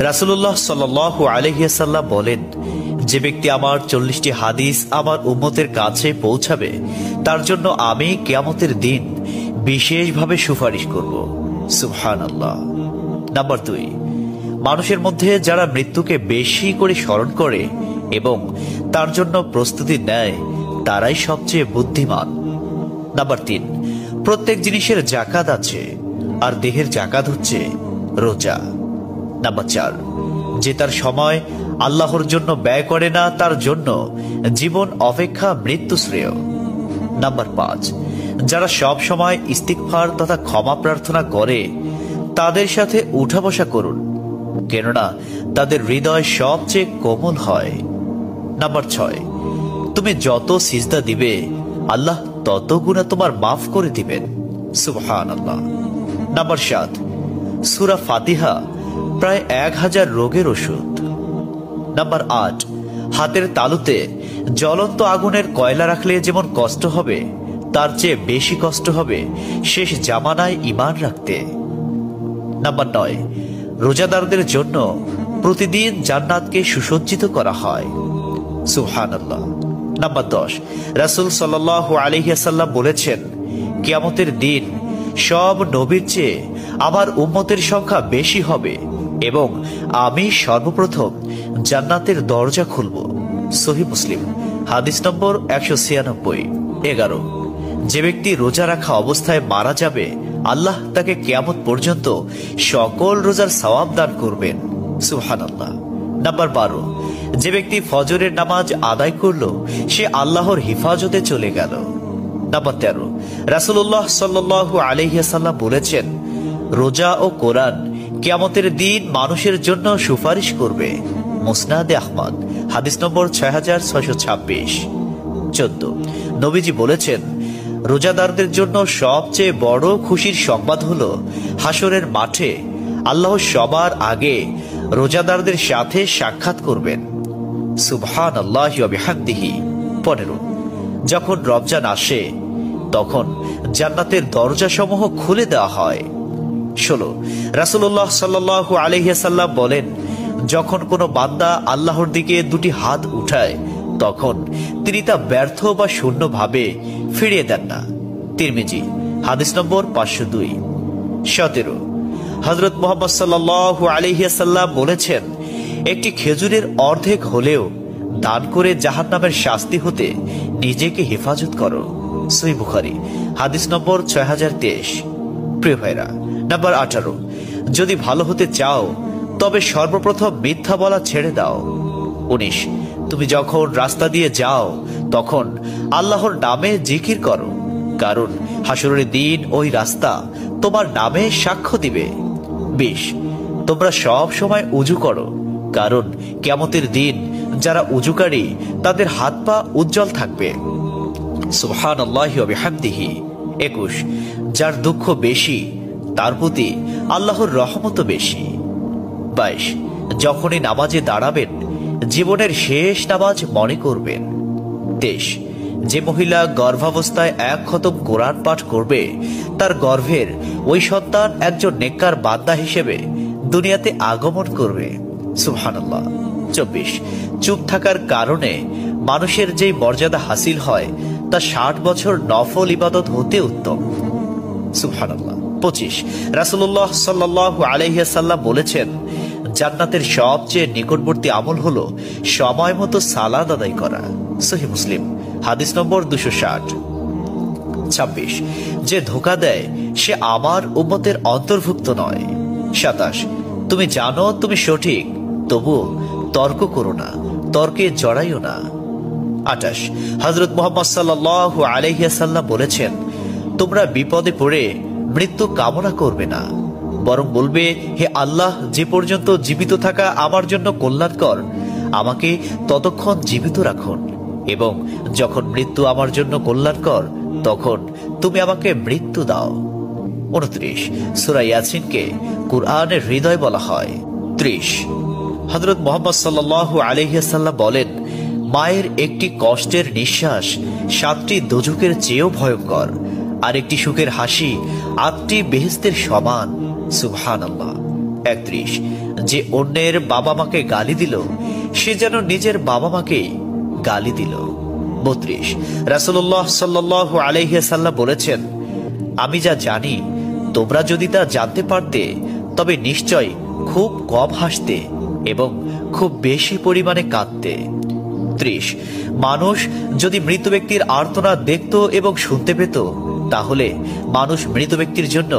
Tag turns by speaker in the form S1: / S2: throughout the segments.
S1: রাসূলুল্লাহ সাল্লাল্লাহু আলাইহি ওয়াসাল্লাম বলেন, যে ব্যক্তি আমার 40টি হাদিস আমার উম্মতের কাছে পৌঁছাবে তার জন্য আমি কিয়ামতের দিন বিশেষভাবে সুপারিশ করব। সুবহানাল্লাহ। নাম্বার 2, মানুষের মধ্যে যারা মৃত্যুকে বেশি করে স্মরণ করে এবং তার জন্য প্রস্তুতি নেয় তারাই সবচেয়ে বুদ্ধিমান। নাম্বার 3, প্রত্যেক জিনিসের জাকাত আছে, আর দেহের জাকাত হচ্ছে রোজা। নাম্বার 4, যে তার সময় আল্লাহর জন্য ব্যয় করে না তার জন্য জীবন অপেক্ষা মৃত্যু শ্রেয়। নাম্বার 5, যারা সব সময় ইস্তিগফার তথা ক্ষমা প্রার্থনা করে তাদের সাথে উঠা বসা করুন, কেননা তাদের হৃদয় সবচেয়ে কোমল হয়। নাম্বার 6, তুমি যত সিজদা দিবে আল্লাহ তত গুণা তোমার মাফ করে দিবেন। সুবহানাল্লাহ। নাম্বার 7, সূরা ফাতিহা প্রায় 1000 রোগের ওষুধ। নাম্বার 8, হাতের তালুতে জ্বলন্ত আগুনের কয়লা রাখলে যেমন কষ্ট হবে তার চেয়ে বেশি কষ্ট হবে শেষ জামানায় ঈমান রাখতে। নাম্বার 9, রোজাদারদের জন্য প্রতিদিন জান্নাতকে সুসজ্জিত করা হয়। সুবহানাল্লাহ। নাম্বার 10, রাসূল সাল্লাল্লাহু আলাইহি ওয়াসাল্লাম বলেছেন, কিয়ামতের দিন সব নবীর চেয়ে আমার উম্মতের সংখ্যা বেশি হবে এবং আমি সর্বপ্রথম জান্নাতের দরজা খুলব। সহিহ মুসলিম, হাদিস নম্বর 196। 11, যে ব্যক্তি রোজা রাখা অবস্থায় মারা যাবে আল্লাহ তাকে কিয়ামত পর্যন্ত সকল রোজার সওয়াব দান করবেন। সুবহানাল্লাহ। নাম্বার 12, যে ব্যক্তি ফজরের নামাজ আদায় করল সে আল্লাহর হিফাজতে চলে গেল। নাম্বার 13, রাসূলুল্লাহ সাল্লাল্লাহু আলাইহি ওয়াসাল্লাম বলেছেন, রোজা ও কোরআন কিয়ামতের দিন মানুষের জন্য সুপারিশ করবে। মুসনাদে আহমদ, হাদিস নম্বর 6626। 14, নবীজি বলেছেন, রোজাদারদের জন্য সবচেয়ে বড় খুশির সংবাদ হলো হাসরের মাঠে আল্লাহ সবার আগে রোজাদারদের সাথে সাক্ষাৎ করবেন। সুবহানাল্লাহি ওয়া বিহামদিহি। 15, যখন রমজান আসে তখন জান্নাতের দরজাসমূহ খুলে দেওয়া হয়। 16, রাসূলুল্লাহ সাল্লাল্লাহু আলাইহি ওয়াসাল্লাম বলেন, যখন কোনো বান্দা আল্লাহর দিকে দুটি হাত উঠায় তখন তিনি তা ব্যর্থ বা শূন্যভাবে ফিরিয়ে দেন না। তিরমিজি, হাদিস নম্বর 502। 17, হযরত মুহাম্মদ সাল্লাল্লাহু আলাইহি ওয়াসাল্লাম বলেছেন, একটি খেজুরের অর্ধেক হলেও দান করে জাহান্নামের শাস্তি হতে নিজেকে হেফাজত করো। সহিহ বুখারী, হাদিস নম্বর 6023। প্রিয় ভাইরা, নাম্বার 18, যদি ভালো হতে চাও তবে সর্বপ্রথম মিথ্যা বলা ছেড়ে দাও। 19, তুমি যখন রাস্তা দিয়ে যাও তখন আল্লাহর নামে জিকির করো, কারণ হাসরের দিন ওই রাস্তা তোমার নামে সাক্ষ্য দিবে। 20, তোমরা সব সময় উযু করো, কারণ কিয়ামতের দিন যারা উযুকারী তাদের হাত পা উজ্জ্বল থাকবে। সুবহানাল্লাহি ওয়া বিহামদিহি। 21, যার দুঃখ বেশি তার প্রতি আল্লাহর রহমত বেশি। 22, যখনই নামাজে দাঁড়াবেন জীবনের শেষ নামাজ মনে করবেন। 23, যে মহিলা গর্ভাবস্থায় 1 খতম কোরআন পাঠ করবে তার গর্ভের ওই সন্তান একজন নেককার বান্দা হিসেবে দুনিয়াতে আগমন করবে। সুবহানাল্লাহ। 24, চুপ থাকার কারণে মানুষের যেই মর্যাদা হাসিল হয় তা 60 বছর নফল ইবাদত হতে উত্তম। সুবহানাল্লাহ। 25, রাসূলুল্লাহ সাল্লাল্লাহু আলাইহি ওয়াসাল্লাম বলেছেন, জান্নাতের সবচেয়ে নিকটবর্তী আমল হলো সময় মতো সালাত আদায় করা। সহিহ মুসলিম, হাদিস নম্বর 260। 26, যে ধোঁকা দেয় সে আমার উম্মতের অন্তর্ভুক্ত নয়। 27, তুমি জানো তুমি সঠিক তবু তর্ক করো না, তর্কে জড়াইও না। 28, হযরত মুহাম্মদ সাল্লাল্লাহু আলাইহি ওয়াসাল্লাম বলেছেন, তোমরা বিপদে পড়ে মৃত্যু কামনা করবে না, বরং বলবে, হে আল্লাহ, যে পর্যন্ত জীবিত থাকা আমার জন্য কল্যাণকর আমাকে ততক্ষণ জীবিত রাখুন, এবং যখন মৃত্যু আমার জন্য কল্যাণকর তখন তুমি আমাকে মৃত্যু দাও। 29, সূরা ইয়াসিনকে কুরআনের হৃদয় বলা হয়। 30, হযরত মুহাম্মদ সাল্লাল্লাহু আলাইহি ওয়াসাল্লাম বলেন, মায়ের একটি কষ্টের নিঃশ্বাস 7টি দোজখের চেয়েও ভয়ঙ্কর, আর একটি সুখের হাসি 8টি বেহেশতের সমান। সুবহানাল্লাহ। 31, যে অন্যের বাবা মাকে গালি দিল সে যেন নিজের বাবা মাকেই গালি দিল। 32 রাসূলুল্লাহ সাল্লাল্লাহু আলাইহি ওয়াসাল্লাম বলেছেন, আমি যা জানি তোমরা যদি তা জানতে পারতে তবে নিশ্চয় খুব কম হাসতে এবং খুব বেশি পরিমাণে কাঁদতে। 30 মানুষ যদি মৃত ব্যক্তির আর্তনাদ দেখত এবং শুনতে পেত তাহলে মানুষ মৃত ব্যক্তির জন্য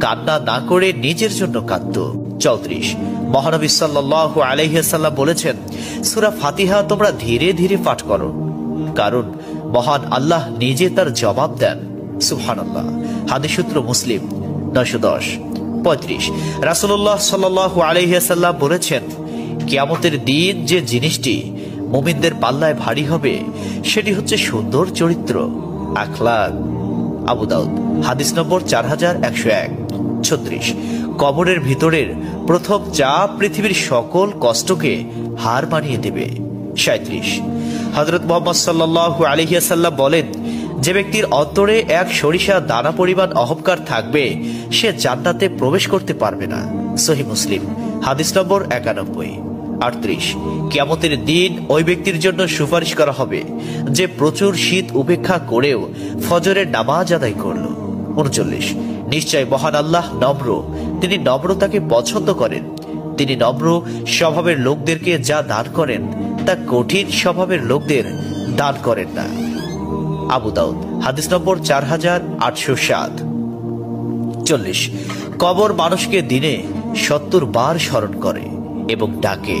S1: কান্না না করে নিজের জন্য কাঁদত। 34 মহানবী সাল্লাল্লাহু আলাইহি ওয়াসাল্লাম বলেছেন, সূরা ফাতিহা তোমরা ধীরে ধীরে পাঠ করো, কারণ মহান আল্লাহ নিজে তার জবাব দেন। সুবহানাল্লাহ। হাদিস সূত্র মুসলিম 910। 35 রাসূলুল্লাহ সাল্লাল্লাহু আলাইহি ওয়াসাল্লাম বলেছেন, কিয়ামতের দিন যে জিনিসটি মুমিনদের পাল্লায় ভারী হবে সেটি হচ্ছে সুন্দর চরিত্র, আখলাক। আবু দাউদ হাদিস নম্বর 4101। 36 কবরের ভিতরের প্রথম চাপ পৃথিবীর সকল কষ্টকে হার মানিয়ে দেবে। 37 হযরত মুহাম্মদ সাল্লাল্লাহু আলাইহি ওয়াসাল্লাম বলেন, যে ব্যক্তির অন্তরে এক সরিষা দানা পরিমাণ অহংকার থাকবে সে জান্নাতে প্রবেশ করতে পারবে না। সহিহ মুসলিম হাদিস নম্বর 91। 38 কিয়ামতের দিন ওই ব্যক্তির জন্য সুপারিশ করা হবে যে প্রচুর শীত উপেক্ষা করেও ফজরের নামাজ আদায় করল। 39 নিশ্চয় মহান আল্লাহ নম্র, তিনি নম্রতাকে পছন্দ করেন। তিনি নম্র স্বভাবের লোকদেরকে যা দান করেন তা কঠিন স্বভাবের লোকদের দান করেন না। আবু দাউদ হাদিস নম্বর 4807। 40 কবর মানুষকে দিনে 70 বার স্মরণ করে এবং ডাকে।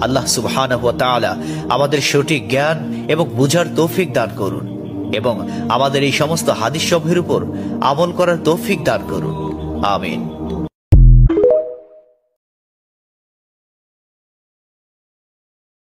S1: আল্লাহ সুবহানাহু ওয়া তাআলা আমাদের সঠিক জ্ঞান এবং বুঝার তৌফিক দান করুন এবং আমাদের এই সমস্ত হাদিস সমূহের উপর আমল করার তৌফিক দান করুন। আমিন।